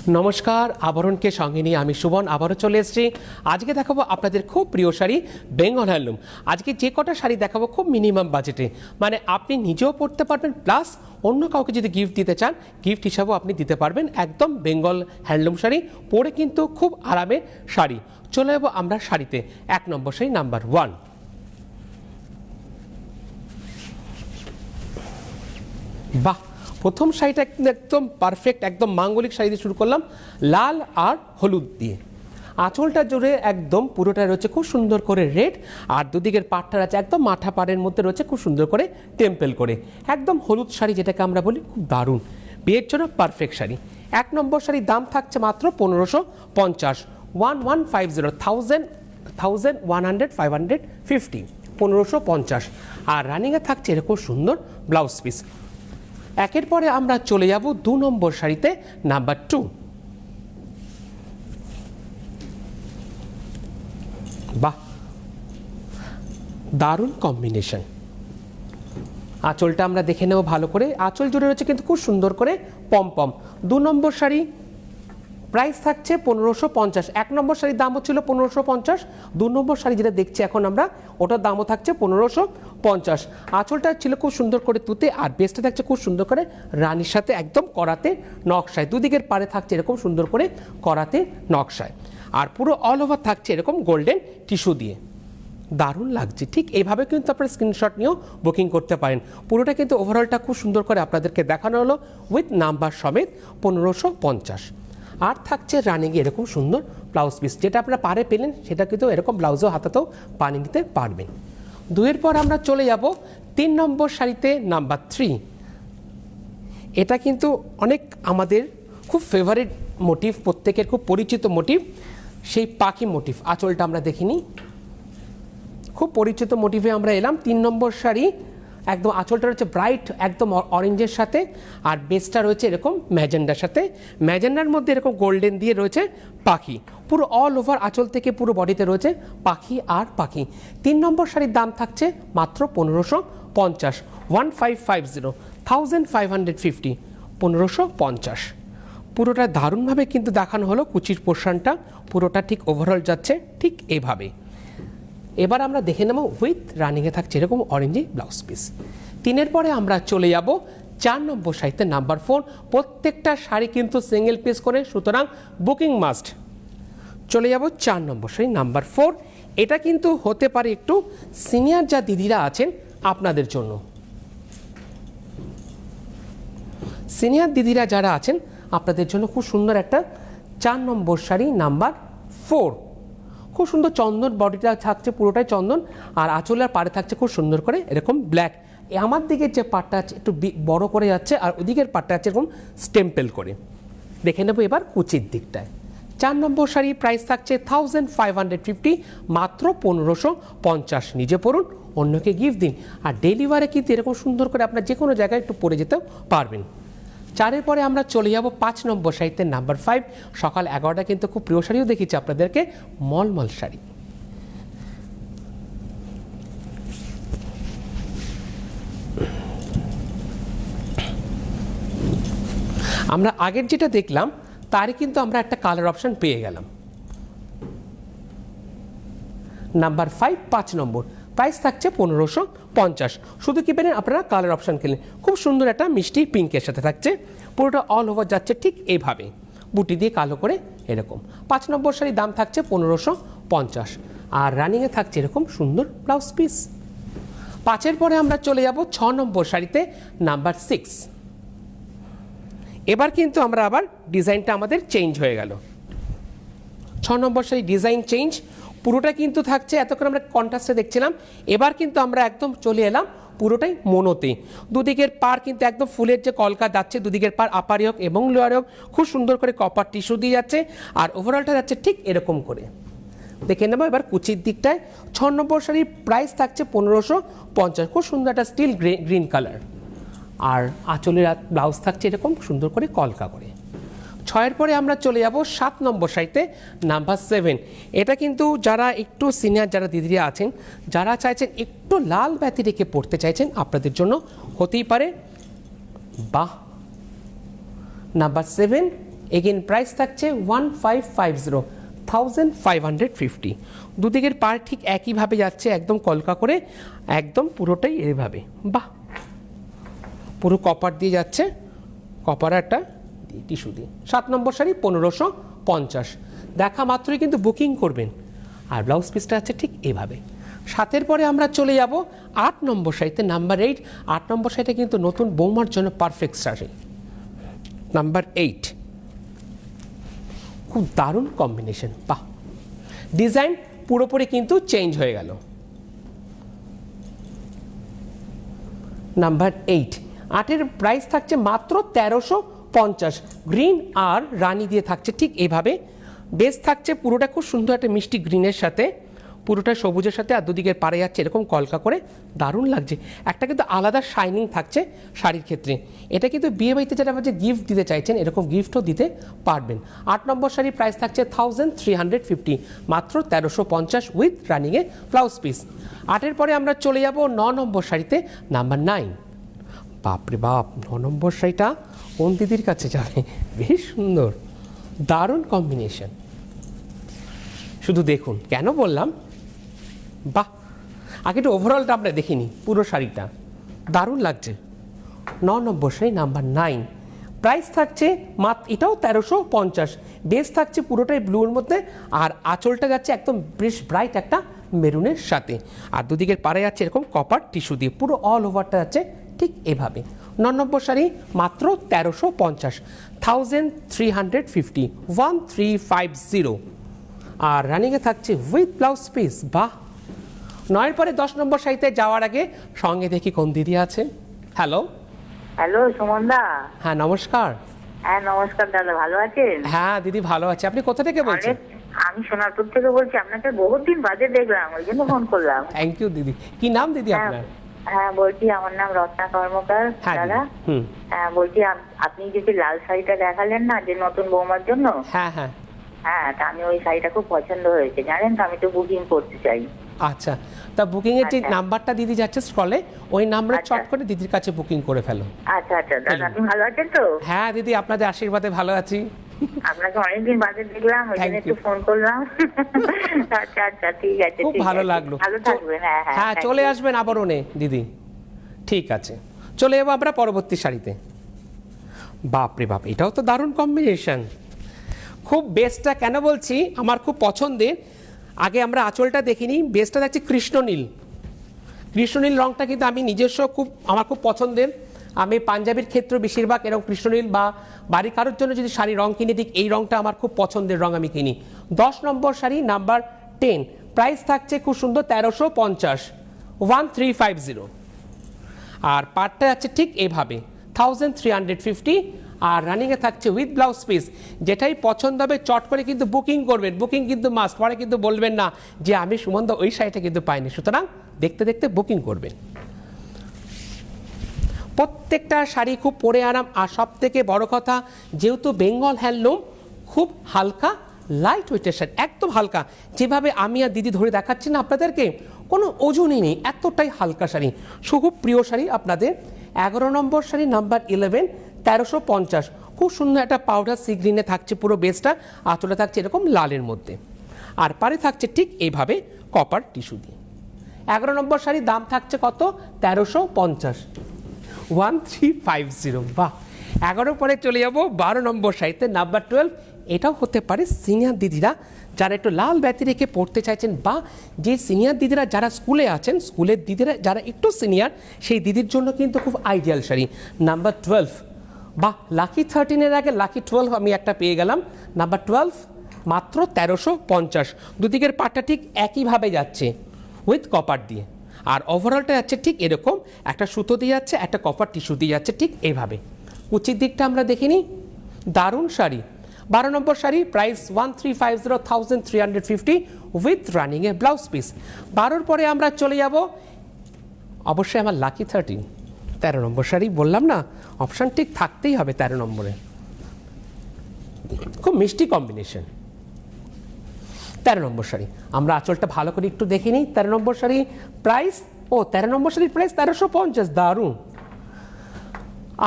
নমস্কার, আবরণকে সঙ্গে নিয়ে আমি সুবন আবারও চলে এসেছি। আজকে দেখাবো আপনাদের খুব প্রিয় শাড়ি বেঙ্গল হ্যান্ডলুম। আজকে যে কটা শাড়ি দেখাবো খুব মিনিমাম বাজেটে, মানে আপনি নিজেও পরতে পারবেন, প্লাস অন্য কাউকে যদি গিফট দিতে চান গিফট হিসাবেও আপনি দিতে পারবেন। একদম বেঙ্গল হ্যান্ডলুম শাড়ি, পরে কিন্তু খুব আরামের শাড়ি। চলে যাবো আমরা শাড়িতে। 1 নম্বর শাড়ি নাম্বার 1। বাহ, প্রথম শাড়িটা একদম পারফেক্ট, একদম মাঙ্গলিক শাড়ি দিয়ে শুরু করলাম, লাল আর হলুদ দিয়ে। আঁচলটা জুড়ে একদম পুরোটা রয়েছে খুব সুন্দর করে রেড, আর দুদিকের পাটটা আছে একদম মাথা পাড়ের মধ্যে রয়েছে খুব সুন্দর করে টেম্পেল করে, একদম হলুদ শাড়ি যেটাকে আমরা বলি, খুব দারুণ বিয়ের জন্য পারফেক্ট শাড়ি। 1 নম্বর শাড়ির দাম থাকছে মাত্র 1550, 1550, আর রানিংয়ে থাকছে এরকম সুন্দর ব্লাউজ পিস। একের পরে আমরা চলে যাব 2 নম্বর শাড়িতে নাম্বার 2। বাহ, দারুণ কম্বিনেশন। আঁচলটা আমরা দেখে নেব ভালো করে। আঁচল জুড়ে রয়েছে কিন্তু খুব সুন্দর করে পম। 2 নম্বর শাড়ি প্রাইস থাকছে 1550। 1 নম্বর শাড়ির দাম হচ্ছিল 1550, 2 নম্বর শাড়ি যেটা দেখছি এখন আমরা, ওটার দামও থাকছে 1550। আঁচলটা ছিল খুব সুন্দর করে তুতে, আর বেসটা থাকছে খুব সুন্দর করে রানীর সাথে একদম করাতে নকশায়, দুদিকের পাড়ে থাকছে এরকম সুন্দর করে করাতে নকশায়, আর পুরো অল ওভার থাকছে এরকম গোল্ডেন টিস্যু দিয়ে। দারুণ লাগছে। ঠিক এইভাবে কিন্তু আপনারা স্ক্রিনশট নিয়েও বুকিং করতে পারেন। পুরোটা কিন্তু ওভারঅলটা খুব সুন্দর করে আপনাদেরকে দেখানো হলো উইথ নাম্বার সমেত 1550। আর থাকছে রানিংয়ে এরকম সুন্দর ব্লাউজ পিস, যেটা আপনারা পারে পেলেন সেটা কিন্তু এরকম ব্লাউজও হাতাতেও বানিয়ে নিতে পারবেন। 2-এর পর আমরা চলে যাব 3 নম্বর শাড়িতে নাম্বার 3। এটা কিন্তু অনেক আমাদের খুব ফেভারিট মোটিভ, প্রত্যেকের খুব পরিচিত মোটিভ, সেই পাখি মোটিভ। আঁচলটা আমরা দেখিনি, খুব পরিচিত মোটিভে আমরা এলাম। 3 নম্বর শাড়ি, একদম আঁচলটা রয়েছে ব্রাইট একদম অরেঞ্জের সাথে, আর বেসটা রয়েছে এরকম ম্যাজেন্ডার সাথে, ম্যাজেন্ডার মধ্যে এরকম গোল্ডেন দিয়ে রয়েছে পাখি। পুরো অল ওভার আঁচল থেকে পুরো বডিতে রয়েছে পাখি আর পাখি। 3 নম্বর শাড়ির দাম থাকছে মাত্র 1550, 1550, 1550। পুরোটা দারুণভাবে কিন্তু দেখানো হলো। কুচির পোর্শনটা পুরোটা ঠিক ওভারঅল যাচ্ছে ঠিক এইভাবে। এবার আমরা দেখে নেব উইথ রানিংয়ে থাকছে এরকম অরেঞ্জি ব্লাউজ পিস। 3-এর পরে আমরা চলে যাব 4 নম্বর শাড়িতে নাম্বার 4। প্রত্যেকটা শাড়ি কিন্তু সিঙ্গেল পিস করে, সুতরাং বুকিং মাস্ট। চলে যাব 4 নম্বর শাড়ি নাম্বার 4। এটা কিন্তু হতে পারে একটু সিনিয়র যা দিদিরা আছেন আপনাদের জন্য। সিনিয়র দিদিরা যারা আছেন আপনাদের জন্য খুব সুন্দর একটা 4 নম্বর শাড়ি নাম্বার 4। খুব সুন্দর চন্দন, বডিটা থাকছে পুরোটাই চন্দন, আর আঁচলের পাড়ে থাকছে খুব সুন্দর করে এরকম ব্ল্যাক। আমার দিকের যে পাটটা আছে একটু বড় করে যাচ্ছে, আর ওদিকের পাটটা আছে এরকম স্টেম্পেল করে। দেখে নেবো এবার কুচির দিকটায়। 4 নম্বর শাড়ি প্রাইস থাকছে 1550, মাত্র 1550। নিজে পরুন, অন্যকে গিফট দিন, আর ডেলিভারে কিন্তু এরকম সুন্দর করে আপনার যে কোনো জায়গায় একটু পরে যেতেও পারবেন। 4-এর পরে আমরা চলে যাব 5 নম্বর শাড়িতে নাম্বার 5। সকাল 11টা কিন্তু খুব প্রিয় শাড়িও দেখিয়েছি আপনাদেরকে, মলমল শাড়ি। আমরা আগের যেটা দেখলাম তারই কিন্তু আমরা একটা কালার অপশন পেয়ে গেলাম। নাম্বার 5 নম্বর প্রাইস থাকছে 1550। শুধু কি পেলেন আপনারা কালার অপশান খেলেন, খুব সুন্দর একটা মিষ্টি পিঙ্কের সাথে থাকছে, পুরোটা অল ওভার যাচ্ছে ঠিক এইভাবে বুটি দিয়ে কালো করে এরকম। 5 নম্বর শাড়ির দাম থাকছে 1550, আর রানিংয়ে থাকছে এরকম সুন্দর ব্লাউজ পিস। 5-এর পরে আমরা চলে যাব 6 নম্বর শাড়িতে নাম্বার 6। এবার কিন্তু আমরা আবার ডিজাইনটা আমাদের চেঞ্জ হয়ে গেল। 6 নম্বর শাড়ি ডিজাইন চেঞ্জ, পুরোটা কিন্তু থাকছে, এতক্ষণ আমরা কন্ট্রাস্টে দেখছিলাম, এবার কিন্তু আমরা একদম চলে এলাম পুরোটাই মোনোতে। দুদিকের পার কিন্তু একদম ফুলের যে কলকা যাচ্ছে, দুদিকের পার আপার ইয়ক এবং লোয়ার ইয়ক খুব সুন্দর করে কপার টিস্যু দিয়ে যাচ্ছে, আর ওভারঅলটা যাচ্ছে ঠিক এরকম করে। দেখে নেবো এবার কুচির দিকটায়। 6 নম্বর শাড়ির প্রাইস থাকছে 1550, খুব সুন্দর একটা স্টিল গ্রিন কালার, আর আঁচলের ব্লাউজ থাকছে এরকম সুন্দর করে কলকা করে। 6-এর পরে আমরা চলে যাব 7 নম্বর শাড়িতে নাম্বার 7। এটা কিন্তু যারা একটু সিনিয়র যারা দিদিরা আছেন, যারা চাইছেন একটু লাল বাতি রেখে পড়তে চাইছেন, আপনাদের জন্য হতেই পারে। বাহ, নাম্বার 7 এগেন প্রাইস থাকছে 1550, 1550। দুদিকের পার ঠিক একইভাবে যাচ্ছে, একদম কলকা করে, একদম পুরোটাই এভাবে। বাহ, পুরো কপার দিয়ে যাচ্ছে, কপার একটা টিস্যু দিয়ে। 7 নম্বর শাড়ি 1550। দেখা মাত্রই কিন্তু বুকিং করবেন। আর ব্লাউজ পিসটা আছে ঠিক এভাবে। 7-এর পরে আমরা চলে যাব 8 নম্বর শাড়িতে, নাম্বার 8। 8 নম্বর শাড়িটা কিন্তু নতুন বৌমার জন্য পারফেক্ট শাড়ি, নাম্বার 8। খুব দারুণ কম্বিনেশন। বাহ, ডিজাইন পুরোপুরি কিন্তু চেঞ্জ হয়ে গেল। নাম্বার 8। 8-এর প্রাইস থাকছে মাত্র 1350। গ্রিন আর রানী দিয়ে থাকছে ঠিক এইভাবে। বেস থাকছে পুরোটা খুব সুন্দর একটা মিষ্টি গ্রিনের সাথে, পুরোটা সবুজের সাথে, আর দুদিকের পাড়ে যাচ্ছে এরকম কলকা করে, দারুণ লাগছে। একটা কিন্তু আলাদা শাইনিং থাকছে শাড়ির ক্ষেত্রে। এটা কিন্তু বিয়ে বাড়িতে যারা গিফট দিতে চাইছেন, এরকম গিফটও দিতে পারবেন। 8 নম্বর শাড়ির প্রাইস থাকছে 1350, মাত্র 1350 উইথ রানিংয়ে ব্লাউজ পিস। 8-এর পরে আমরা চলে যাব 9 নম্বর শাড়িতে, নাম্বার 9। বাপরে বাপ, 9 নম্বর শাড়িটা কোন দিদির কাছে যাবে? বেশ সুন্দর, দারুণ কম্বিনেশন। শুধু দেখুন, কেন বললাম বাহ। আগে একটু ওভারঅলটা আমরা দেখিনি, পুরো শাড়িটা দারুণ লাগছে। 9 নম্বর শাড়ি, নাম্বার 9। প্রাইস থাকছে মাত্র, এটাও 1350। বেস থাকছে পুরোটাই ব্লুর মধ্যে, আর আঁচলটা যাচ্ছে একদম বেশ ব্রাইট একটা মেরুনের সাথে, আর দুদিকের পাড়ে যাচ্ছে এরকম কপার টিস্যু দিয়ে, পুরো অল ওভারটা যাচ্ছে ঠিক এভাবে। 9 নম্বর শাড়ি মাত্র 1350, 1350, 1350। আর রানিংয়ে থাকছে উইথ ব্লাউজ পিস। বাহ। 9-এর পরে 10 নম্বর শাড়িতে যাওয়ার আগে সঙ্গে দেখি কোন দিদি আছে। হ্যালো হ্যালো সুমনদা। হ্যাঁ নমস্কার। হ্যাঁ নমস্কার দাদা, ভালো আছেন? হ্যাঁ দিদি ভালো আছে। আপনি কোথা থেকে বলছেন? আমি সোনারপুর থেকে বলছি, আপনাকে বহুত দিন বাদে দেখলাম, ওই জন্য ফোন করলাম। থ্যাংক ইউ দিদি। কি নাম দিদি আপনার? হ্যাঁ বলছি, আমার নাম রত্না কর্মকার দাদা। হ্যাঁ বলছি, আপনি যে লাল শাড়িটা দেখালেন না, যে নতুন বৌমার জন্য, হ্যাঁ হ্যাঁ হ্যাঁ তা আমি ওই শাড়িটা খুব পছন্দ হয়েছে জানেন তো, আমি তো বুকিং করতে চাই। আচ্ছা, তা বুকিং এর যে নাম্বারটা দিদি যাচ্ছে স্ক্রলে, ওই নাম্বারে চট করে দিদির কাছে বুকিং করে ফেলো। আচ্ছা আচ্ছা দাদা, আপনি ভালো আছেন তো? হ্যাঁ দিদি, আপনাদের আশীর্বাদে ভালো আছি। আপনাকে অনেকদিন বাদে দেখলাম, ওই জন্য একটু ফোন করলাম। আচ্ছা আচ্ছা ঠিক আছে, খুব ভালো লাগলো। ভালো থাকবেন। হ্যাঁ হ্যাঁ চলে আসবেন আবরণে দিদি। ঠিক আছে, চলে যাবো আমরা পরবর্তী শাড়িতে। বাপরে বাপ, এটাও তো দারুণ কম্বিনেশন। খুব বেস্টটা কেন বলছি, আমার খুব পছন্দের। আগে আমরা আঁচলটা দেখিনি, বেস্টটা দেখছি কৃষ্ণনীল। কৃষ্ণনীল রঙটা কিন্তু আমি নিজস্ব আমার খুব পছন্দের। আমি পাঞ্জাবির ক্ষেত্রে বেশিরভাগ এরকম কৃষ্ণনীল, বা বাড়ি কারোর জন্য যদি শাড়ি রং কিনে, ঠিক এই রঙটা আমার খুব পছন্দের রং, আমি কিনি। 10 নম্বর শাড়ি, নাম্বার 10। প্রাইস থাকছে খুব সুন্দর 1350, 1350। আর পাটটা যাচ্ছে ঠিক এভাবে 1350, আর রানিংয়ে থাকছে উইথ ব্লাউজ পিস। যেটাই পছন্দ হবে চট করে কিন্তু বুকিং করবেন, বুকিং কিন্তু মাস্ট। পরে কিন্তু বলবেন না যে আমি সুমনদা ওই শাড়িটা কিন্তু পাইনি। সুতরাং দেখতে দেখতে বুকিং করবেন। প্রত্যেকটা শাড়ি খুব পরে আরাম, আর সব থেকে বড় কথা, যেহেতু বেঙ্গল হ্যান্ডলুম, খুব হালকা লাইট ওয়েটের শাড়ি, একদম হালকা। যেভাবে আমি আর দিদি ধরে দেখাচ্ছি না আপনাদেরকে, কোনো ওজনই নেই, এতটাই হালকা শাড়ি। খুব প্রিয় শাড়ি আপনাদের। 11 নম্বর শাড়ি, নাম্বার 11, 1350। খুব সুন্দর একটা পাউডার সি গ্রিনে থাকছে পুরো বেসটা, আঁচলে থাকছে এরকম লালের মধ্যে, আর পারে থাকছে ঠিক এইভাবে কপার টিস্যু দিয়ে। 11 নম্বর শাড়ির দাম থাকছে কত? 1350, 1350। বাহ। 11 পরে চলে যাবো 12 নম্বর শাড়িতে, নাম্বার 12। এটাও হতে পারে সিনিয়র দিদিরা যারা একটু লাল ব্যতি রেখে পড়তে চাইছেন, বা যে সিনিয়র দিদিরা যারা স্কুলে আছেন, স্কুলের দিদিরা যারা একটু সিনিয়র, সেই দিদির জন্য কিন্তু খুব আইডিয়াল শাড়ি, নাম্বার 12। বাহ, লাকি 13-এর আগে লাকি 12 আমি একটা পেয়ে গেলাম। নাম্বার 12 মাত্র 1350। দুদিকের পাটটা ঠিক একইভাবে যাচ্ছে উইথ কপার দিয়ে, আর ওভারঅলটা যাচ্ছে ঠিক এরকম, একটা সুতো দিয়ে যাচ্ছে, একটা কপার টিস্যু দিয়ে যাচ্ছে ঠিক এইভাবে। কুচির দিকটা আমরা দেখিনি, দারুণ শাড়ি। 12 নম্বর শাড়ি, প্রাইস 1350, 1350 উইথ রানিংয়ে ব্লাউজ পিস। 12-র পরে আমরা চলে যাব অবশ্যই আমার লাকি 13, 13 নম্বর শাড়ি। বললাম না, অপশান ঠিক থাকতেই হবে 13 নম্বরে। খুব মিষ্টি কম্বিনেশন। 13 নম্বর শাড়ি, আমরা আঁচলটা ভালো করে একটু দেখে নিই। 13 নম্বর শাড়ি প্রাইস, 13 নম্বর শাড়ির প্রাইস 1350, দারুণ।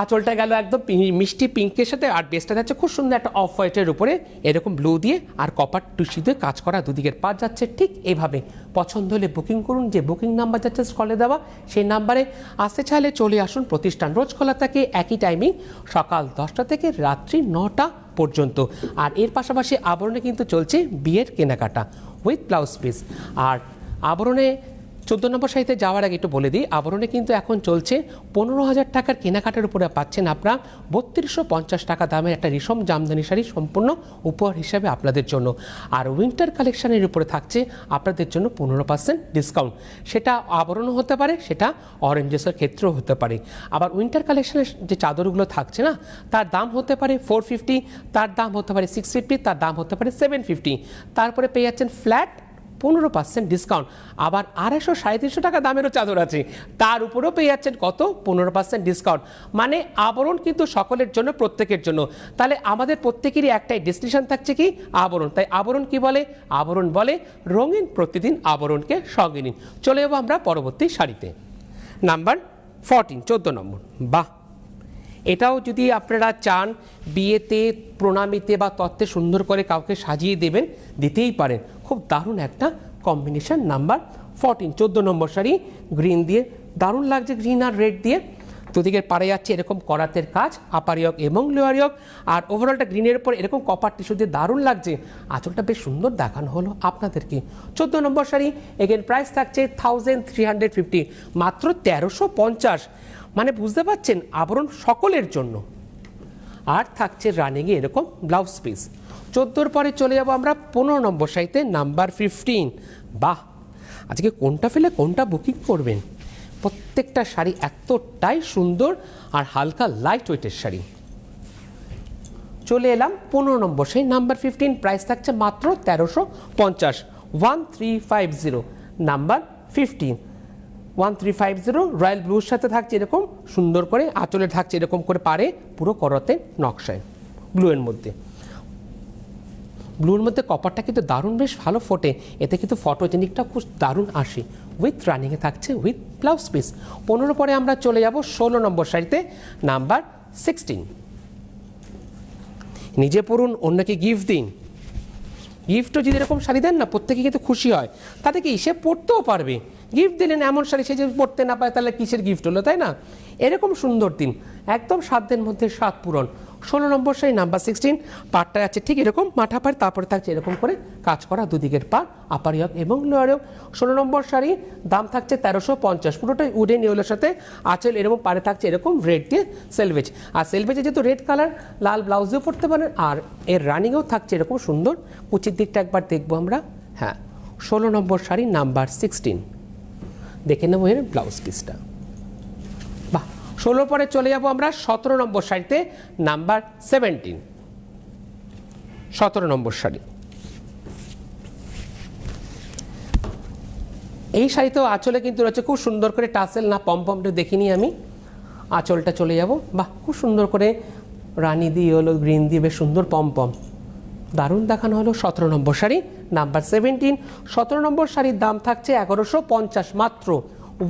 আঁচলটা গেল একদম মিষ্টি পিঙ্কের সাথে, আর বেসটা যাচ্ছে খুব সুন্দর একটা অফ হোয়াইটের উপরে এরকম ব্লু দিয়ে আর কপার টুসি দিয়ে কাজ করা, দুদিকের পাট যাচ্ছে ঠিক এইভাবে। পছন্দ হলে বুকিং করুন, যে বুকিং নাম্বার যাচ্ছে স্ক্রলে দেওয়া সেই নাম্বারে। আসতে চাইলে চলে আসুন, প্রতিষ্ঠান রোজ খোলা থাকে একই টাইমিং, সকাল 10টা থেকে রাত্রি 9টা পর্যন্ত। আর এর পাশাপাশি আবরণে কিন্তু চলছে বিয়ের কেনাকাটা উইথ ব্লাউজ পিস। আর আবরণে 14 নম্বর শাড়িতে যাওয়ার আগে একটু বলে দিই, আবরণে কিন্তু এখন চলছে 15,000 টাকার কেনাকাটার উপরে পাচ্ছেন আপনারা 3250 টাকা দামের একটা রেশম জামদানি শাড়ি সম্পূর্ণ উপহার হিসাবে আপনাদের জন্য। আর উইন্টার কালেকশনের উপরে থাকছে আপনাদের জন্য 15% ডিসকাউন্ট। সেটা আবরণও হতে পারে, সেটা অরেঞ্জেসের ক্ষেত্রেও হতে পারে। আবার উইন্টার কালেকশনের যে চাদরগুলো থাকছে না, তার দাম হতে পারে 450, তার দাম হতে পারে 650, তার দাম হতে পারে 750। তারপরে পেয়ে যাচ্ছেন ফ্ল্যাট 15% ডিসকাউন্ট। আবার 250-350 টাকা দামেরও চাদর আছে, তার উপরেও পেয়ে যাচ্ছেন কত? 15% ডিসকাউন্ট। মানে আবরণ কিন্তু সকলের জন্য, প্রত্যেকের জন্য। তাহলে আমাদের প্রত্যেকেরই একটাই ডেস্টিনেশন থাকছে কি? আবরণ। তাই আবরণ কি বলে? আবরণ বলে রঙিন প্রতিদিন আবরণকে সঙ্গে নিন। চলে যাবো আমরা পরবর্তী শাড়িতে, নাম্বার 14, 14 নম্বর। বাহ, এটাও যদি আপনারা চান বিয়েতে, প্রণামীতে বা তত্ত্বে সুন্দর করে কাউকে সাজিয়ে দেবেন, দিতেই পারেন। খুব দারুণ একটা কম্বিনেশন। নাম্বার 14, 14 নম্বর শাড়ি, গ্রিন দিয়ে দারুণ লাগছে, গ্রিন আর রেড দিয়ে। দুদিকের পাড়ে যাচ্ছে এরকম করাতের কাজ, আপার ইয়ক এবং লোয়ার ইয়ক। আর ওভারঅলটা গ্রিনের উপর এরকম কপার টিস্যু দিয়ে দারুণ লাগছে। আঁচলটা বেশ সুন্দর দেখানো হলো আপনাদেরকে। 14 নম্বর শাড়ি, এগেন প্রাইস থাকছে 1350, মাত্র 1350। মানে বুঝতে পারছেন, আবরণ সকলের জন্য। আর থাকছে রানিংয়ে এরকম ব্লাউজ পিস। 14 পরে চলে যাবো আমরা 15 নম্বর শাড়িতে, নাম্বার 15। বাহ, আজকে কোনটা ফেলে কোনটা বুকিং করবেন। প্রত্যেকটা শাড়ি এতটাই সুন্দর আর হালকা লাইট ওয়েটের শাড়ি। চলে এলাম 15 নম্বর শাড়ি, নাম্বার 15, প্রাইস থাকছে মাত্র 1350, 1350, নাম্বার 15, 1350। রয়্যাল ব্লুর সাথে থাকছে এরকম সুন্দর করে, আঁচলে থাকছে এরকম করে পারে পুরো করতে নকশায় ব্লুয়ের মধ্যে। ব্লুর মধ্যে কপারটা কিন্তু দারুণ বেশ ভালো ফোটে, এতে কিন্তু ফটোজেনিকটা খুব দারুণ আসে। উইথ রানিংয়ে থাকছে উইথ ব্লাউজ পিস। 15 পরে আমরা চলে যাব 16 নম্বর শাড়িতে, নাম্বার 16। নিজে পরুন, অন্যকে গিফট দিন। গিফটও যদি এরকম শাড়ি দেন না, প্রত্যেকে কিন্তু খুশি হয়। তাতে কি সে পরতেও পারবে। গিফট দিলেন এমন শাড়ি, সে যদি পরতে না পারে তাহলে কিসের গিফট হলো, তাই না? এরকম সুন্দর দিন, একদম সাধ্যের মধ্যে স্বাদ পূরণ। 16 নম্বর শাড়ি, নাম্বার 16, পাটটা আছে ঠিক এরকম মাঠা পাড়, তারপরে থাকছে এরকম করে কাজ করা দুদিকের পাড়, আপার ইয়ক এবং লোয়ার ইয়ক। 16 নম্বর শাড়ি, দাম থাকছে 1350, পুরোটাই উডেন ইয়েলোর সাথে আঁচল এরকম পাড়ে থাকছে এরকম রেড দিয়ে সেলভেজ। আর সেলভেজে যেহেতু রেড কালার, লাল ব্লাউজেও পরতে পারেন। আর এর রানিংয়েও থাকছে এরকম সুন্দর। কুচির দিকটা একবার দেখবো আমরা। হ্যাঁ, 16 নম্বর শাড়ি, নাম্বার 16। দেখে নেবো এর ব্লাউজ পিসটা। বাহ, 16 পরে চলে যাব আমরা 17 নম্বর শাড়িতে, নাম্বার 17। 17 নম্বর শাড়ি, এই শাড়িতেও আঁচলে কিন্তু রয়েছে খুব সুন্দর করে টাসেল, না পমপমটা দেখিনি আমি। আঁচলটা চলে যাব, বাহ, খুব সুন্দর করে রানি দিয়ে হলো গ্রিন দিয়ে বেশ সুন্দর পমপম, দারুণ দেখানো হলো। 17 নম্বর শাড়ি, নাম্বার 17। 17 নম্বর শাড়ির দাম থাকছে 1150, মাত্র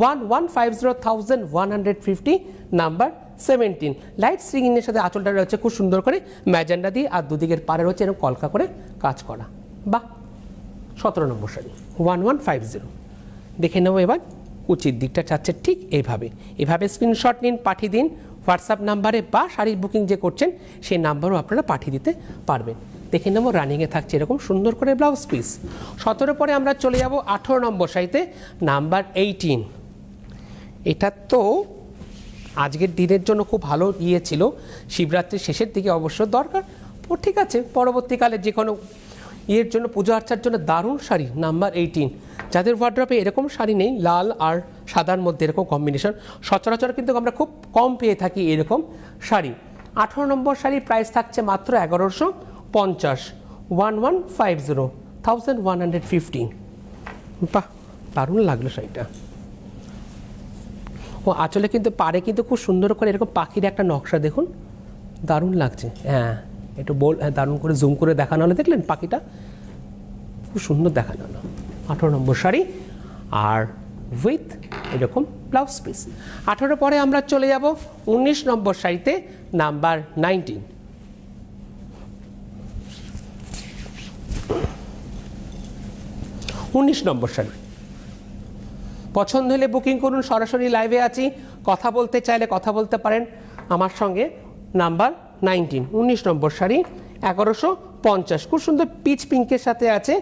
1150, নাম্বার 17। লাইট সিঙ্গিংয়ের সাথে আঁচলটা রয়েছে খুব সুন্দর করে ম্যাজেন্ডা দিয়ে, আর দুদিকের পাড়ে রয়েছে এরকম কলকা করে কাজ করা। বাহ, 17 নম্বর শাড়ি 1150। দেখে নেবো এবার কুচির দিকটা চাচ্ছে ঠিক এইভাবে। এভাবে স্ক্রিনশট নিন, পাঠিয়ে দিন হোয়াটসঅ্যাপ নাম্বারে, বা শাড়ির বুকিং যে করছেন সেই নাম্বারও আপনারা পাঠিয়ে দিতে পারবেন। দেখে নেবো রানিংয়ে থাকছে এরকম সুন্দর করে ব্লাউজ পিস। 17 পরে আমরা চলে যাব 18 নম্বর শাড়িতে, নাম্বার 18। এটা তো আজকের দিনের জন্য খুব ভালো ছিল, শিবরাত্রির শেষের দিকে অবশ্য দরকার। ঠিক আছে, পরবর্তীকালে যে কোনো ইয়ের জন্য, পুজো আর্চার জন্য দারুণ শাড়ি, নাম্বার 18। যাদের ওয়ার্ড্রপে এরকম শাড়ি নেই, লাল আর সাদার মধ্যে এরকম কম্বিনেশন, সচরাচর কিন্তু আমরা খুব কম পেয়ে থাকি এরকম শাড়ি। 18 নম্বর শাড়ির প্রাইস থাকছে মাত্র 1150, 1150। বাহ, দারুণ লাগলো শাড়িটা। ও আঁচলে কিন্তু পাড়ে কিন্তু খুব সুন্দর করে এরকম পাখির একটা নকশা, দেখুন দারুণ লাগছে। হ্যাঁ, একটু দারুণ করে জুম করে দেখানো হলো, দেখলেন পাখিটা খুব সুন্দর দেখানো হলো। 18 নম্বর শাড়ি, আর উইথ এরকম ব্লাউজ পিস। 18 পরে আমরা চলে যাব 19 নম্বর শাড়িতে, নাম্বার 19। 19 নম্বর শাড়ি পছন্দ হলে বুকিং করুন, সরাসরি লাইভে আছি, কথা বলতে চাইলে কথা বলতে পারেন আমার সঙ্গে। নাম্বার 19, 19 নম্বর শাড়ি, 1150, খুব সুন্দর পিচ পিঙ্কের সাথে আছে।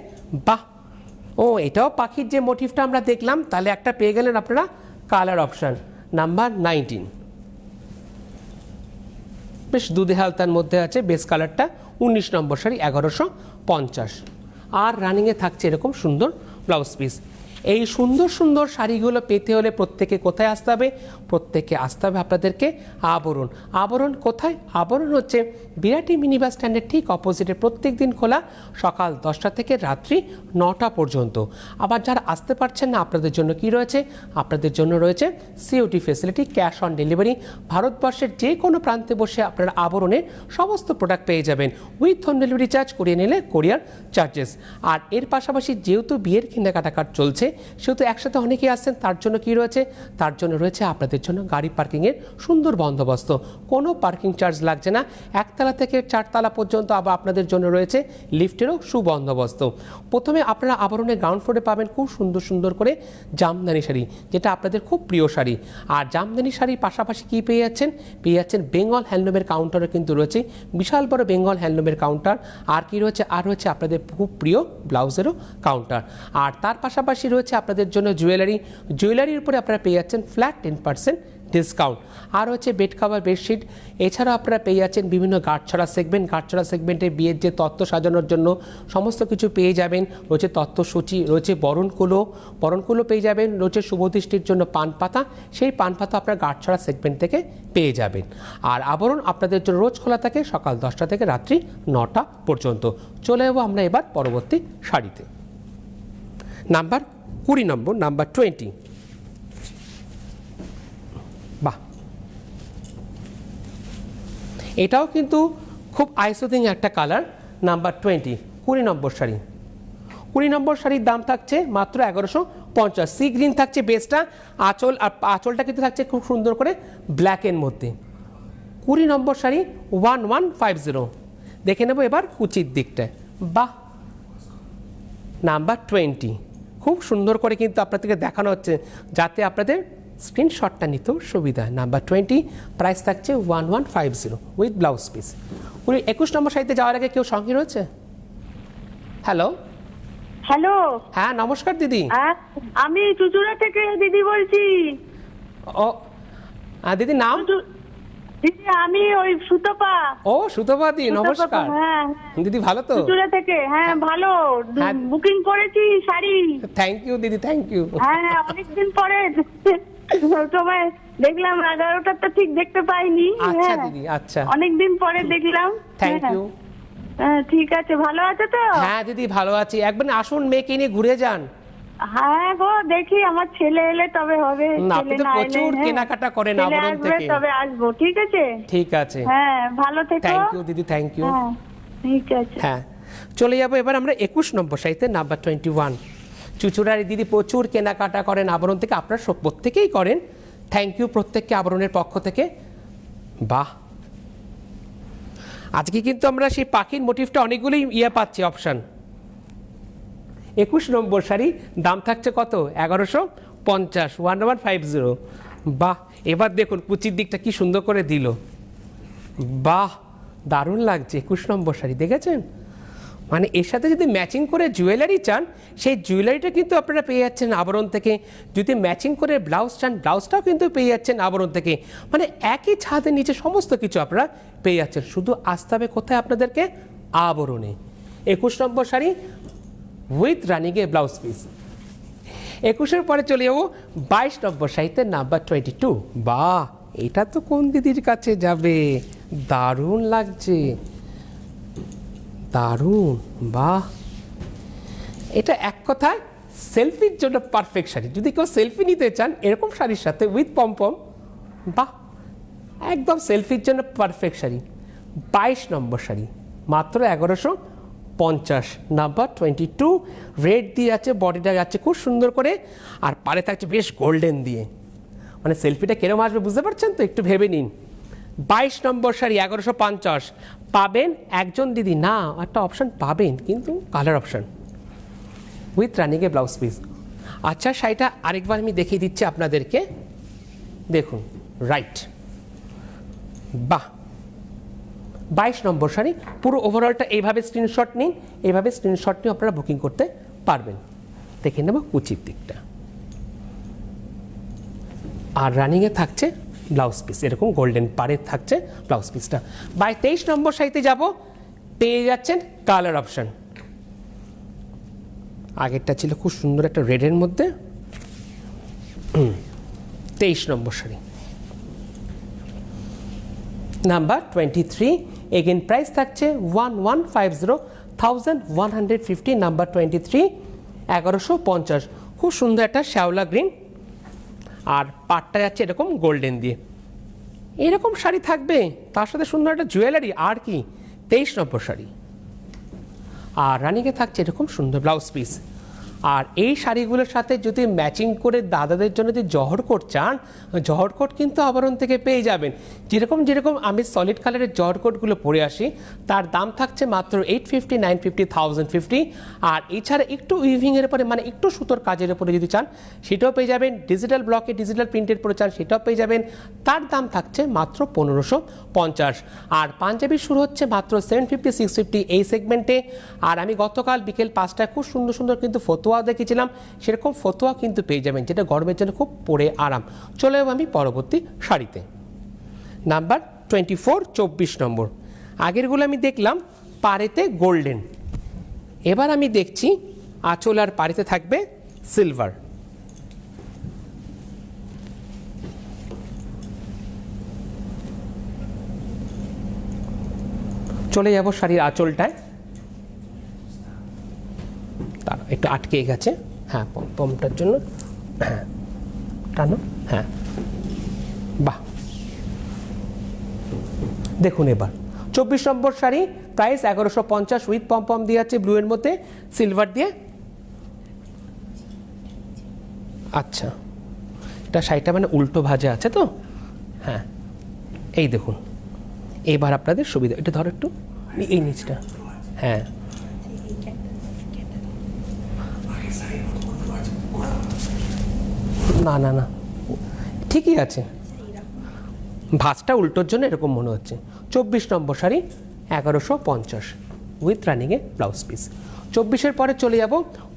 বাহ, ও এটাও পাখির যে মোটিভটা আমরা দেখলাম, তাহলে একটা পেয়ে গেলেন আপনারা কালার অপশান। নাম্বার 19, বেশ দুধে হালতার মধ্যে আছে বেস কালারটা। 19 নম্বর শাড়ি, 1150। আর রানিংয়ে থাকছে এরকম সুন্দর ব্লাউজ পিস। এই সুন্দর সুন্দর শাড়িগুলো পেতে হলে প্রত্যেকে কোথায় আসতে হবে? প্রত্যেকে আসতে হবে আপনাদেরকে আবরণ। আবরণ কোথায়? আবরণ হচ্ছে বিরাটি মিনি বাস স্ট্যান্ডের ঠিক অপোজিটে, প্রত্যেক দিন খোলা সকাল 10টা থেকে রাত্রি 9টা পর্যন্ত। আবার যারা আসতে পারছেন না, আপনাদের জন্য কি রয়েছে? আপনাদের জন্য রয়েছে COT facility, cash on delivery. ভারতবর্ষের যে কোনো প্রান্তে বসে আপনারা আবরণের সমস্ত প্রোডাক্ট পেয়ে যাবেন উইথ হোম ডেলিভারি চার্জ, করিয়ে নিলে কোরিয়ার চার্জেস। আর এর পাশাপাশি যেহেতু বিয়ের কেনাকাটা কার্ড চলছে, সেহেতু একসাথে অনেকেই আসছেন, তার জন্য কি রয়েছে? তার জন্য রয়েছে আপনাদের জন্য গাড়ি পার্কিংয়ের সুন্দর বন্দোবস্ত। কোনো পার্কিং চার্জ লাগছে না, একতলা থেকে 4তলা পর্যন্ত। আবার আপনাদের জন্য রয়েছে লিফটেরও সুবন্দোবস্ত। প্রথমে আপনারা আবরণের গ্রাউন্ড ফ্লোরে পাবেন খুব সুন্দর সুন্দর করে জামদানি শাড়ি, যেটা আপনাদের খুব প্রিয় শাড়ি। আর জামদানি শাড়ির পাশাপাশি কি পেয়ে যাচ্ছেন? পেয়ে যাচ্ছেন বেঙ্গল হ্যান্ডলুমের কাউন্টারও কিন্তু রয়েছে, বিশাল বড় বেঙ্গল হ্যান্ডলুমের কাউন্টার। আর কি রয়েছে? আর রয়েছে আপনাদের খুব প্রিয় ব্লাউজেরও কাউন্টার। আর তার পাশাপাশি রয়েছে আপনাদের জন্য জুয়েলারি। জুয়েলারির উপরে আপনারা পেয়ে যাচ্ছেন ফ্ল্যাট 10% ডিসকাউন্ট। আর হচ্ছে বেড কাভার, বেডশিট। এছাড়াও আপনারা পেয়ে যাচ্ছেন বিভিন্ন গাঁটছড়া সেগমেন্ট। গাঁটছড়া সেগমেন্টে বিয়ের যে তত্ত্ব সাজানোর জন্য সমস্ত কিছু পেয়ে যাবেন। রয়েছে তত্ত্বসূচি, রয়েছে বরণকুলো, বরণকুলো পেয়ে যাবেন। রয়েছে শুভদৃষ্টির জন্য পান পাতা, সেই পান পাতা আপনার গাঁটছড়া সেগমেন্ট থেকে পেয়ে যাবেন। আর আবরণ আপনাদের জন্য রোজ খোলা থাকে সকাল 10টা থেকে রাত্রি 9টা পর্যন্ত। চলে যাবো আমরা এবার পরবর্তী শাড়িতে, নাম্বার 20 নম্বর, নাম্বার 20। বাহ, এটাও কিন্তু খুব আইসোদিং একটা কালার। নাম্বার 20, 20 নম্বর শাড়ি। 20 নম্বর শাড়ির দাম থাকছে মাত্র 1150। সি গ্রিন থাকছে বেসটা, আঁচল, আর আঁচলটা কিন্তু থাকছে খুব সুন্দর করে ব্ল্যাকের মধ্যে। 20 নম্বর শাড়ি, 1150। দেখে নেব এবার কুচির দিকটা। বাহ, নাম্বার 20, খুব সুন্দর করে কিন্তু আপনাদেরকে দেখানো হচ্ছে, যাতে আপনাদের স্ক্রিনশটটা নিতেও সুবিধা। নাম্বার 20, প্রাইস থাকছে 1150 উইথ ব্লাউজ পিস। 21 নম্বর শাড়িতে যাওয়ার আগে কেউ সঙ্গে রয়েছে? হ্যালো হ্যালো, হ্যাঁ নমস্কার দিদি। আমি চুচুড়া থেকে দিদি বলছি। ও দিদি নাম? দিদি আমি ওই সুতপা। ও সুতপা দি, নমস্কার। হ্যাঁ দিদি ভালো তো? চুচুড়া থেকে, হ্যাঁ ভালো। বুকিং করেছি শাড়ি। থ্যাংক ইউ দিদি, থ্যাংক ইউ। হ্যাঁ অনেকদিন পরে তোমায় দেখলাম, 11টা তো ঠিক দেখতে পাইনি। আচ্ছা দিদি, আচ্ছা, অনেকদিন পরে দেখলাম। Thank you. হ্যাঁ ঠিক আছে, ভালো আছে তো? হ্যাঁ দিদি ভালো আছি, একবার আসুন মেয়েকে নিয়ে ঘুরে যান। হ্যাঁ গো, দেখি আমার ছেলে এলে তবে হবে। আপনি তো প্রচুর কেনাকাটা করেন আবরণ থেকে। তবে আসবো, ঠিক আছে? ঠিক আছে, হ্যাঁ ভালো থেকো। থ্যাংক ইউ দিদি, থ্যাংক ইউ। ঠিক আছে। হ্যাঁ, চলে যাবো এবার আমরা 21 নম্বর শাড়িতে, নাম্বার 21। চুচুড়ার দিদি প্রচুর কেনাকাটা করেন আবরণ থেকে, আপনারা সব প্রত্যেকেই করেন। থ্যাংক ইউ প্রত্যেককে আবরণের পক্ষ থেকে। বাহ, আজকে কিন্তু আমরা সেই পাখির মোটিভটা অনেকগুলোই পাচ্ছি অপশান। 21 নম্বর শাড়ি, দাম থাকছে কত? 1150, 1150। বাহ, এবার দেখুন কুচির দিকটা কি সুন্দর করে দিল। বাহ, দারুণ লাগছে 21 নম্বর শাড়ি, দেখেছেন? মানে এর সাথে যদি ম্যাচিং করে জুয়েলারি চান, সেই জুয়েলারিটা কিন্তু আপনারা পেয়ে যাচ্ছেন আবরণ থেকে। যদি ম্যাচিং করে ব্লাউজ চান, ব্লাউজটাও কিন্তু পেয়ে যাচ্ছেন আবরণ থেকে। মানে একই ছাদের নিচে সমস্ত কিছু আপনারা পেয়ে যাচ্ছেন, শুধু আসতে হবে কোথায়? আপনাদেরকে আবরণে। 21 নম্বর শাড়ি উইথ রানিংয়ে ব্লাউজ পিস। 21-এর পরে চলে যাবো 22 নম্বর শাড়িতে, নাম্বার 22। বাহ, এটা তো কোন দিদির কাছে যাবে? দারুণ লাগছে, দারুণ। বাহ, এটা এক কথায় সেলফির জন্য পারফেক্ট শাড়ি। যদি কেউ সেলফি নিতে চান এরকম শাড়ির সাথে উইথ পমপম, বাহ, একদম সেলফির জন্য পারফেক্ট শাড়ি। 22 নম্বর শাড়ি, মাত্র 50 নাম্বার 22 রেড দিয়ে আছে, বডিটা যাচ্ছে খুব সুন্দর করে, আর পারে থাকছে বেশ গোল্ডেন দিয়ে। মানে সেলফিটা কেরম আসবে বুঝতে পারছেন তো, একটু ভেবে নিন। 22 নম্বর শাড়ি 1150 পাবেন একজন দিদি, না একটা অপশান পাবেন কিন্তু কালার অপশান উইথ রানিংয়ে ব্লাউজ পিস। আচ্ছা শাড়িটা আরেকবার আমি দেখিয়ে দিচ্ছি আপনাদেরকে, দেখুন রাইট, বাহ 22 নম্বর শাড়ি। পুরো ওভারঅলটা এইভাবে স্ক্রিনশট নিন, এইভাবে স্ক্রিনশট নিয়ে আপনারা বুকিং করতে পারবেন। দেখে নেব কুচির দিকটা, আর রানিংয়ে থাকছে ব্লাউজ পিস, এরকম গোল্ডেন পাড়ের থাকছে ব্লাউজ পিসটা। 23 নম্বর শাড়িতে যাব, পেয়ে যাচ্ছেন কালার অপশান। আগেরটা ছিল খুব সুন্দর একটা রেডের মধ্যে। 23 নম্বর শাড়ি নাম্বার 23, এগেন প্রাইস থাকছে 1150 নাম্বার 23 1150। খুব সুন্দর একটা শ্যাওলা গ্রিন, আর পাটটা যাচ্ছে এরকম গোল্ডেন দিয়ে। এরকম শাড়ি থাকবে, তার সাথে সুন্দর একটা জুয়েলারি, আর কি। 23 নম্বর শাড়ি, আর রানিংয়ে থাকছে এরকম সুন্দর ব্লাউজ পিস। আর এই শাড়িগুলোর সাথে যদি ম্যাচিং করে দাদাদের জন্য যদি জহর কোট চান, জহর কোট কিন্তু আবরণ থেকে পেয়ে যাবেন। যেরকম যেরকম আমি সলিড কালারের জহর কোটগুলো পরে আসি, তার দাম থাকছে মাত্র 850, 950, 1050। আর এছাড়া একটু উইভিংয়ের উপরে, মানে একটু সুতোর কাজের উপরে যদি চান, সেটাও পেয়ে যাবেন। ডিজিটাল ব্লকে ডিজিটাল প্রিন্টের পরে চান, সেটাও পেয়ে যাবেন। তার দাম থাকছে মাত্র 1550। আর পাঞ্জাবি শুরু হচ্ছে মাত্র 750, 650 এই সেগমেন্টে। আর আমি গতকাল বিকেল 5টায় খুব সুন্দর সুন্দর কিন্তু ফতোয়া দেখেছিলাম, সেরকম ফতোয়া কিন্তু পেয়ে যাবেন, যেটা গরমের জন্য খুব পরে আরাম। চলে যাবো আমি পরবর্তী শাড়িতে, নাম্বার 24 24 নম্বর। আগেরগুলো আমি দেখলাম পাড়েতে গোল্ডেন, এবার আমি দেখছি আঁচল আর পাড়েতে থাকবে সিলভার। চলে যাব শাড়ির আঁচলটায়, তার একটু আটকে গেছে, হ্যাঁ পমটার জন্য, হ্যাঁ টানো, হ্যাঁ বাহ। দেখুন এবার 24 নম্বর শাড়ি, প্রাইস 1150 উইথ পম দিয়ে আছে ব্লু এর মধ্যে সিলভার দিয়ে। আচ্ছা এটা শাড়িটা মানে উল্টো ভাজে আছে তো, হ্যাঁ এই দেখুন এবার আপনাদের সুবিধা। এটা ধরো একটু এই নিচটা, হ্যাঁ না না না ঠিকই আছে, ভাঁজটা উল্টোর জন্য এরকম মনে হচ্ছে। 24 নম্বর শাড়ি 1150 উইথ রানিংয়ে ব্লাউজ পিস। 24-এর পরে চলে যাব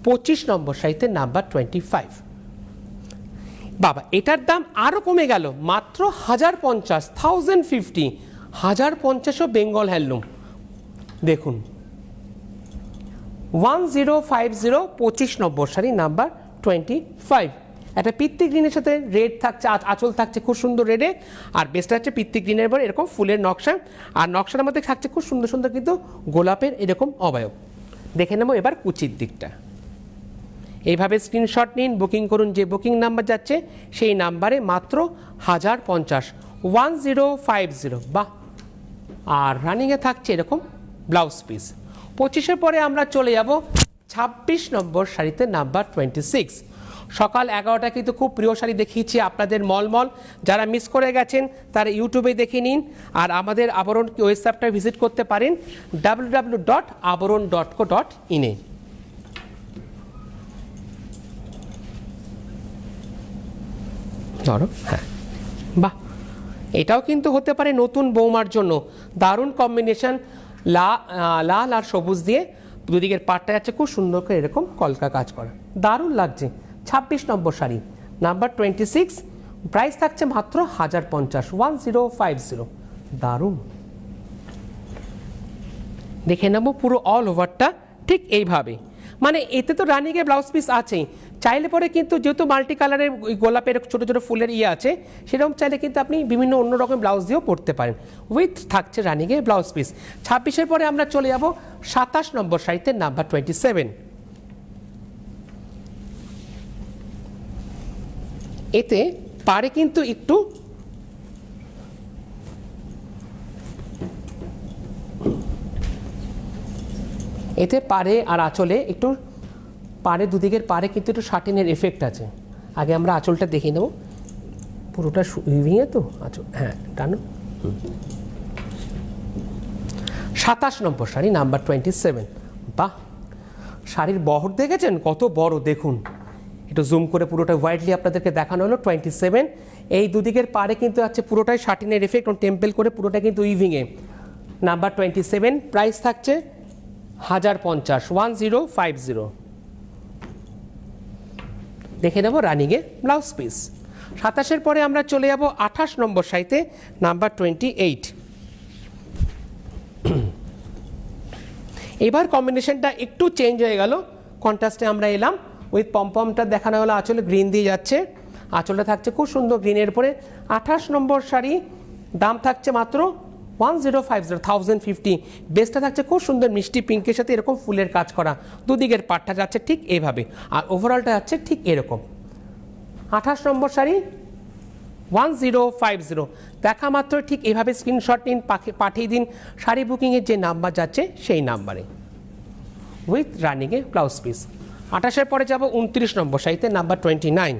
25 নম্বর শাড়িতে নাম্বার 25। বাবা এটার দাম আরও কমে গেল, মাত্র 1050, 1050, 1050ও বেঙ্গল হ্যান্ডলুম। দেখুন 1050 25 নম্বর শাড়ি নাম্বার 25। একটা পিত্তি গ্রিনের সাথে রেড থাকছে, আঁচল থাকছে খুব সুন্দর রেডে, আর বেসটা হচ্ছে পিত্তি গ্রিনের পর এরকম ফুলের নকশা, আর নকশার মধ্যে থাকছে খুব সুন্দর সুন্দর কিন্তু গোলাপের এরকম অবয়ব। দেখে নেব এবার কুচির দিকটা। এইভাবে স্ক্রিনশট নিন, বুকিং করুন, যে বুকিং নাম্বার যাচ্ছে সেই নাম্বারে মাত্র 1050, 1050। বাহ। আর রানিংয়ে থাকছে এরকম ব্লাউজ পিস। 25-এর পরে আমরা চলে যাব 26 নম্বর শাড়িতে নাম্বার 26। সকাল 11টা কিন্তু খুব প্রিয় শাড়ি দেখিয়েছি আপনাদের মলমল, যারা মিস করে গেছেন তারা ইউটিউবে দেখে নিন, আর আমাদের আবরণ ওয়েবসাইটটা ভিজিট করতে পারেন www.abaron.co.in এ। ধরো, হ্যাঁ বাহ, এটাও কিন্তু হতে পারে নতুন বৌমার জন্য দারুণ কম্বিনেশন, লাল আর সবুজ দিয়ে দুদিকের পাটটা যাচ্ছে খুব সুন্দর করে এরকম কলকা কাজ করা, দারুণ লাগছে। 26 নম্বর শাড়ি নাম্বার 26, প্রাইস থাকছে মাত্র 1050, 1050। দারুণ। দেখে নেব পুরো অল ওভারটা ঠিক এইভাবে, মানে এতে তো রানিংয়ে ব্লাউজ পিস আছেই, চাইলে পরে কিন্তু যেহেতু মাল্টি কালারের গোলাপের ছোটো ছোটো ফুলের আছে, সেরকম চাইলে কিন্তু আপনি বিভিন্ন অন্য রকম ব্লাউজ দিয়েও পরতে পারেন, উইথ থাকছে রানিংয়ে ব্লাউজ পিস। 26-এর পরে আমরা চলে যাব 27 নম্বর শাড়িতে নাম্বার 27। এতে পারে কিন্তু একটু এতে পাড়ে আর আঁচলে একটু পাড়ে দুদিকের পাড়ে কিন্তু একটু শাটিনের এফেক্ট আছে। আগে আমরা আঁচলটা দেখে নেব, পুরোটা উইভিংয়ে তো আঁচল, হ্যাঁ টানো। 27 নম্বর শাড়ি, নাম্বার 27। বাহ, শাড়ির বহর দেখেছেন কত বড়, দেখুন একটু জুম করে পুরোটা ওয়াইডলি আপনাদেরকে দেখানো হলো। 27, এই দুদিকের পাড়ে কিন্তু আছে পুরোটাই শাটিনের এফেক্ট, টেম্পেল করে পুরোটা কিন্তু উইভিংয়ে। নাম্বার 27, প্রাইস থাকছে 1050, 1050। দেখে নেব রানিংয়ে ব্লাউজ পিস। 27-এর পরে আমরা চলে যাব 28 নম্বর শাড়িতে, নাম্বার 28। এবার কম্বিনেশনটা একটু চেঞ্জ হয়ে গেল, কন্ট্রাস্টে আমরা এলাম। উইথ পমপমটা দেখানো হলো, আঁচলে গ্রিন দিয়ে যাচ্ছে, আঁচলটা থাকছে খুব সুন্দর গ্রিনের উপরে। 28 নম্বর শাড়ি, দাম থাকছে মাত্র 1050, 1050। বেসটা থাকছে খুব সুন্দর মিষ্টি পিঙ্কের সাথে এরকম ফুলের কাজ করা, দুদিকের পাটটা যাচ্ছে ঠিক এইভাবে, আর ওভারঅলটা যাচ্ছে ঠিক এরকম। 28 নম্বর শাড়ি 1050, দেখা মাত্র ঠিক এভাবে স্ক্রিনশট নিন, পাঠিয়ে দিন শাড়ি বুকিংয়ের যে নাম্বার যাচ্ছে সেই নাম্বারে, উইথ রানিংয়ে ব্লাউজ পিস। 28-এর পরে যাব 29 নম্বর শাড়িতে, নাম্বার 29।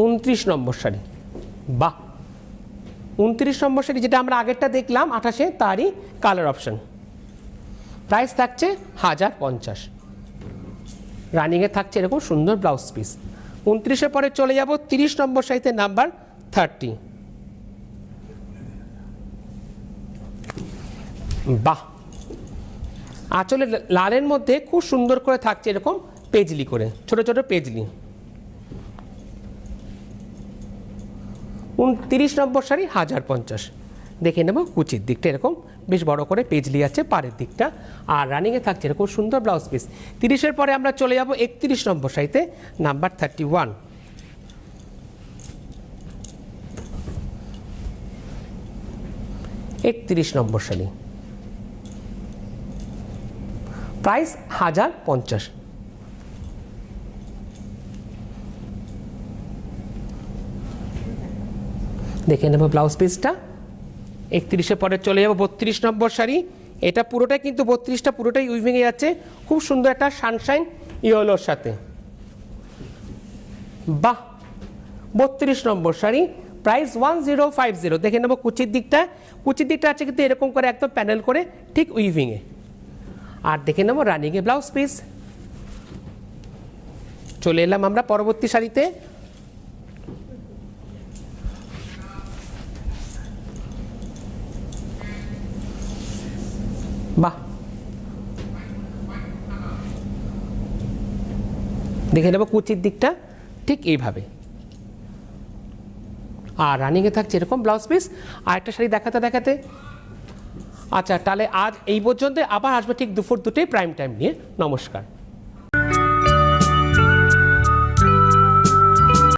29 নম্বর শাড়ি, বাহ, 29 নম্বর শাড়ি যেটা আমরা আগেরটা দেখলাম 28-এ, তারই কালার অপশন। প্রাইস থাকছে 1050, রানিংয়ে থাকছে এরকম সুন্দর ব্লাউজ পিস। 29-এর পরে চলে যাব 30 নম্বর শাড়িতে, নাম্বার 30। বাহ, আঁচলে লালের মধ্যে খুব সুন্দর করে থাকছে এরকম পেজলি করে, ছোট ছোট পেজলি। 29 নম্বর শাড়ি 1050। দেখে নেব কুচির দিকটা এরকম বেশ বড় করে পেজলি আছে পাড়ের দিকটা, আর রানিংয়ে থাকছে এরকম সুন্দর ব্লাউজ পিস। 30-এর পরে আমরা চলে যাব 31 নম্বর শাড়িতে, নাম্বার 31। 31 নম্বর শাড়ি, প্রাইস 1050। দেখে নেব ব্লাউজ পিসটা। 31-এর পরে চলে যাব 32 নম্বর শাড়ি, এটা পুরোটাই কিন্তু 32টা পুরোটাই উইভিংয়ে যাচ্ছে, খুব সুন্দর একটা সানশাইন ইয়েলোর সাথে। বাহ, 32 নম্বর শাড়ি, প্রাইস 1050। দেখে নেব কুচির দিকটা, কুচির দিকটা আছে কিন্তু এরকম করে একদম প্যানেল করে ঠিক উইভিংয়ে। আর দেখে নেব রানিংয়ে ব্লাউজ পিস। চলে এলাম আমরা পরবর্তী শাড়িতে। বাহ, দেখে নেব কুচির দিকটা ঠিক এইভাবে, আর রানিংয়ে থাকছে এরকম ব্লাউজ পিস। আর একটা শাড়ি দেখাতে দেখাতে, আচ্ছা তাহলে আজ এই পর্যন্ত, আবার আসবে ঠিক দুপুর 2টোয় প্রাইম টাইম নিয়ে। নমস্কার।